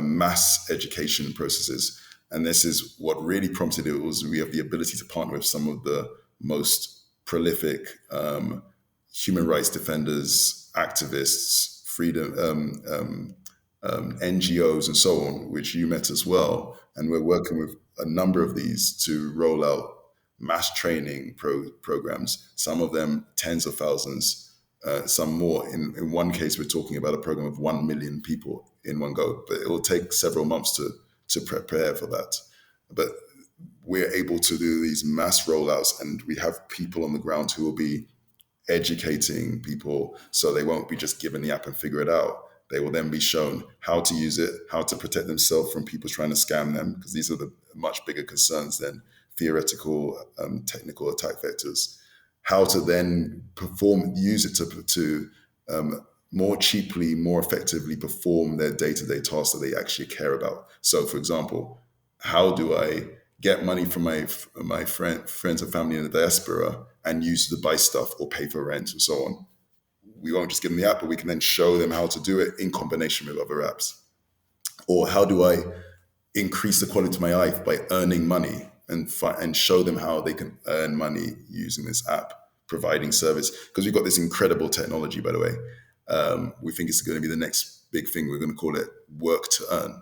mass education processes. And this is what really prompted it. Was we have the ability to partner with some of the most prolific human rights defenders, activists, freedom, NGOs, and so on, which you met as well. And we're working with a number of these to roll out mass training programs, some of them tens of thousands, some more. In one case, we're talking about a program of 1 million people in one go, but it will take several months to prepare for that. But we're able to do these mass rollouts, and we have people on the ground who will be educating people, so they won't be just given the app and figure it out. They will then be shown how to use it, how to protect themselves from people trying to scam them, because these are the much bigger concerns than theoretical technical attack vectors. How to then use it to more cheaply, more effectively perform their day-to-day tasks that they actually care about. So, for example, how do I get money from my friends and family in the diaspora and use it to buy stuff or pay for rent and so on? We won't just give them the app, but we can then show them how to do it in combination with other apps. Or how do I increase the quality of my life by earning money and show them how they can earn money using this app, providing service? Because we've got this incredible technology, by the way. We think it's going to be the next big thing. We're going to call it work to earn.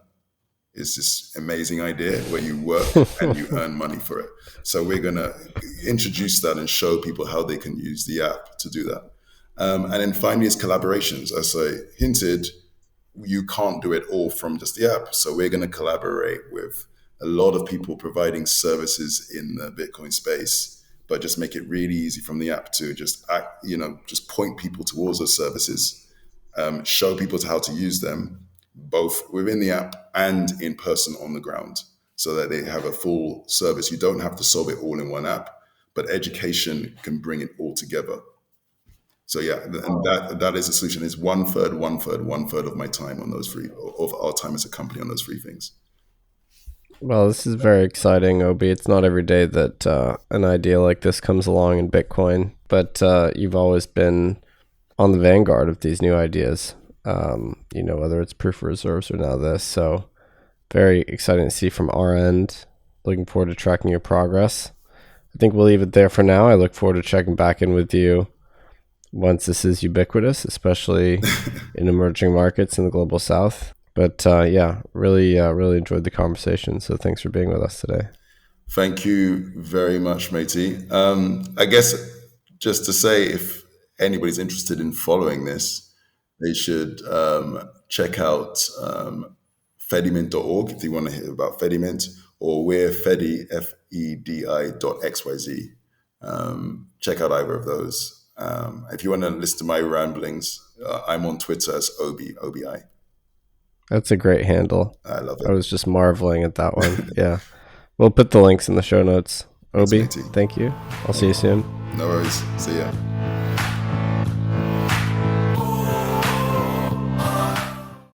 is this amazing idea where you work and you earn money for it. So we're going to introduce that and show people how they can use the app to do that. And then finally is collaborations. As I hinted, you can't do it all from just the app. So we're going to collaborate with a lot of people providing services in the Bitcoin space, but just make it really easy from the app to just just point people towards those services, show people how to use them, both within the app and in person on the ground, so that they have a full service. You don't have to solve it all in one app, but education can bring it all together. So yeah, and that is the solution. Is 1/3 of my time on those three, of our time as a company on those three things. Well, this is very exciting, Obi. It's not every day that an idea like this comes along in Bitcoin, but you've always been on the vanguard of these new ideas. Whether it's proof of reserves or now this. So very exciting to see from our end. Looking forward to tracking your progress. I think we'll leave it there for now. I look forward to checking back in with you once this is ubiquitous, especially in emerging markets in the global south. But really enjoyed the conversation. So thanks for being with us today. Thank you very much, matey. I guess just to say, if anybody's interested in following this, they should check out fedimint.org if they want to hear about Fedimint, or we're Fedi, Fedi.xyz. Check out either of those. If you want to listen to my ramblings, I'm on Twitter as OBI. That's a great handle. I love it. I was just marveling at that one. Yeah. We'll put the links in the show notes. Obi, thank you. I'll see you soon. No worries. See ya.